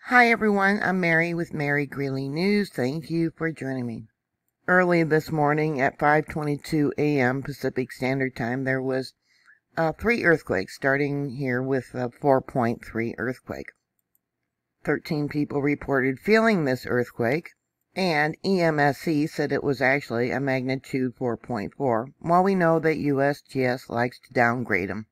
Hi everyone, I'm Mary with Mary Greeley News. Thank you for joining me. Early this morning at 5:22 a.m. Pacific Standard Time, there was 3 earthquakes, starting here with a 4.3 earthquake. 13 people reported feeling this earthquake, and EMSC said it was actually a magnitude 4.4, while we know that USGS likes to downgrade them.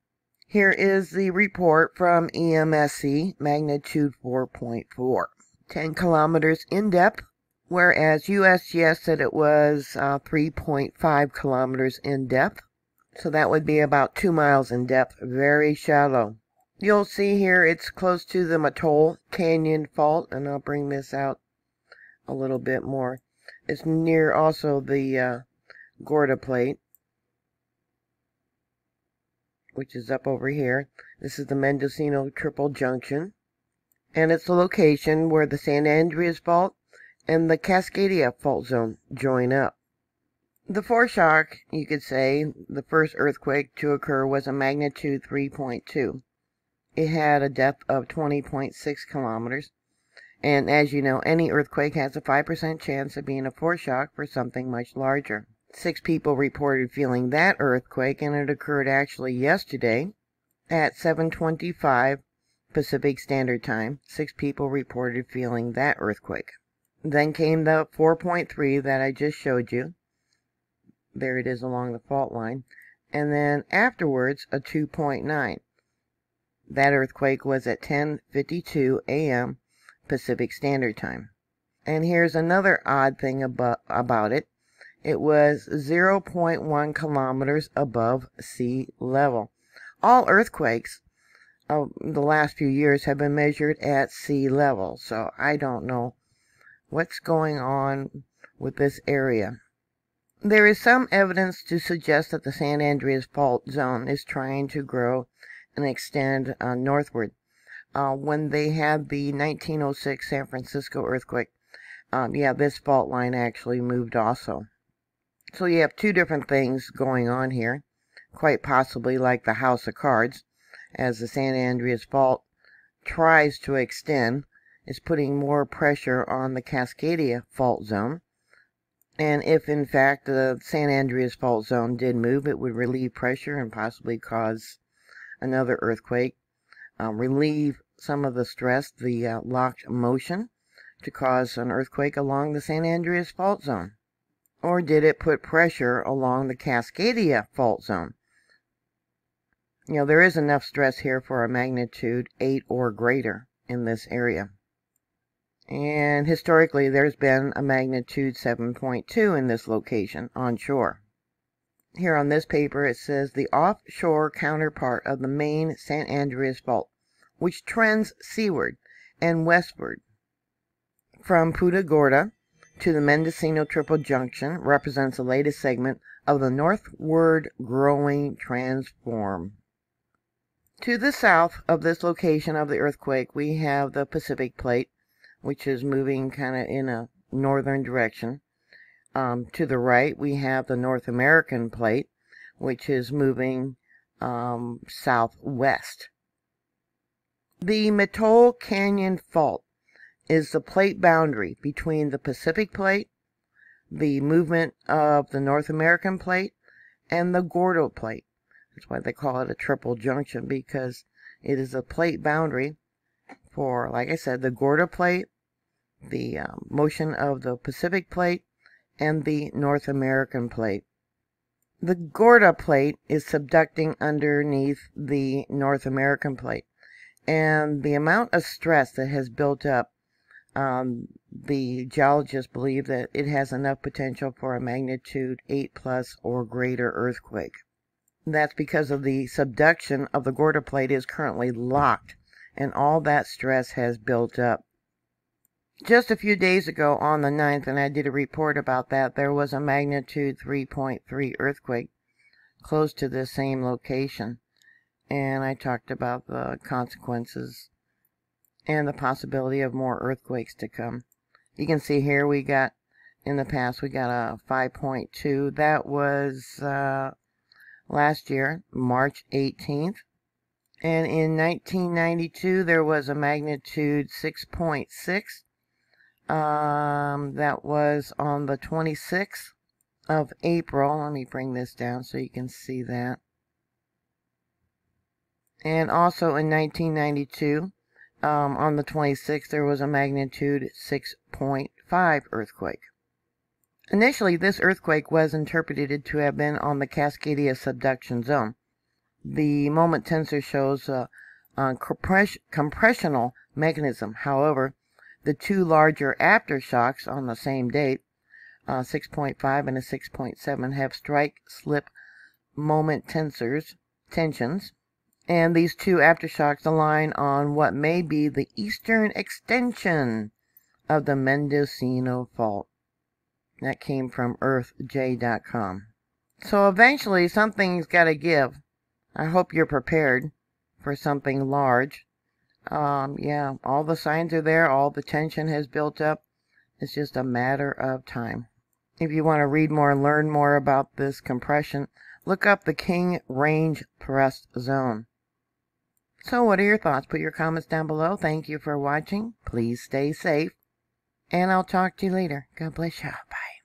Here is the report from EMSC, magnitude 4.4, 10 kilometers in depth, whereas USGS said it was 3.5 kilometers in depth. So that would be about 2 miles in depth, very shallow. You'll see here it's close to the Petrolia Canyon Fault, and I'll bring this out a little bit more. It's near also the Gorda Plate, which is up over here. This is the Mendocino Triple Junction, and it's the location where the San Andreas Fault and the Cascadia Fault Zone join up. The foreshock, you could say, the first earthquake to occur was a magnitude 3.2. It had a depth of 20.6 kilometers, and as you know, any earthquake has a 5% chance of being a foreshock for something much larger. 6 people reported feeling that earthquake, and it occurred actually yesterday at 7:25 Pacific Standard Time. 6 people reported feeling that earthquake. Then came the 4.3 that I just showed you. There it is along the fault line. And then afterwards, a 2.9. That earthquake was at 10:52 a.m. Pacific Standard Time. And here's another odd thing about it. It was 0.1 kilometers above sea level. All earthquakes of the last few years have been measured at sea level, so I don't know what's going on with this area. There is some evidence to suggest that the San Andreas Fault Zone is trying to grow and extend northward. When they had the 1906 San Francisco earthquake, this fault line actually moved also. So you have 2 different things going on here, quite possibly like the house of cards, as the San Andreas Fault tries to extend, is putting more pressure on the Cascadia Fault Zone. And if in fact the San Andreas Fault Zone did move, it would relieve pressure and possibly cause another earthquake, relieve some of the stress, the locked motion, to cause an earthquake along the San Andreas Fault Zone. Or did it put pressure along the Cascadia Fault Zone? You know, there is enough stress here for a magnitude 8 or greater in this area. And historically, there's been a magnitude 7.2 in this location, onshore. Here on this paper, it says the offshore counterpart of the main San Andreas Fault, which trends seaward and westward from Punta Gorda to the Mendocino Triple Junction, represents the latest segment of the northward growing transform. To the south of this location of the earthquake, we have the Pacific Plate, which is moving kind of in a northern direction. To the right, we have the North American Plate, which is moving southwest. The Petrolia Canyon Fault is the plate boundary between the Pacific Plate, the movement of the North American Plate, and the Gorda Plate. That's why they call it a triple junction, because it is a plate boundary for, like I said, the Gorda Plate, the motion of the Pacific Plate, and the North American Plate. The Gorda Plate is subducting underneath the North American Plate, and the amount of stress that has built up, the geologists believe that it has enough potential for a magnitude 8 plus or greater earthquake. That's because of the subduction of the Gorda Plate is currently locked, and all that stress has built up. Just a few days ago on the 9th, and I did a report about that, there was a magnitude 3.3 earthquake close to this same location. And I talked about the consequences and the possibility of more earthquakes to come. You can see here in the past we got a 5.2. That was last year, March 18th. And in 1992, there was a magnitude 6.6. That was on the 26th of April. Let me bring this down so you can see that. And also in 1992, on the 26th, there was a magnitude 6.5 earthquake. Initially, this earthquake was interpreted to have been on the Cascadia subduction zone. The moment tensor shows a compressional mechanism. However, the two larger aftershocks on the same date, 6.5 and a 6.7, have strike-slip moment tensions, and these two aftershocks align on what may be the eastern extension of the Mendocino fault. That came from earthj.com. So eventually something's got to give. I hope you're prepared for something large. Yeah, all the signs are there. All the tension has built up. It's just a matter of time. If you want to read more and learn more about this compression, look up the King Range Thrust Zone. So what are your thoughts? Put your comments down below. Thank you for watching. Please stay safe. And I'll talk to you later. God bless you. Bye.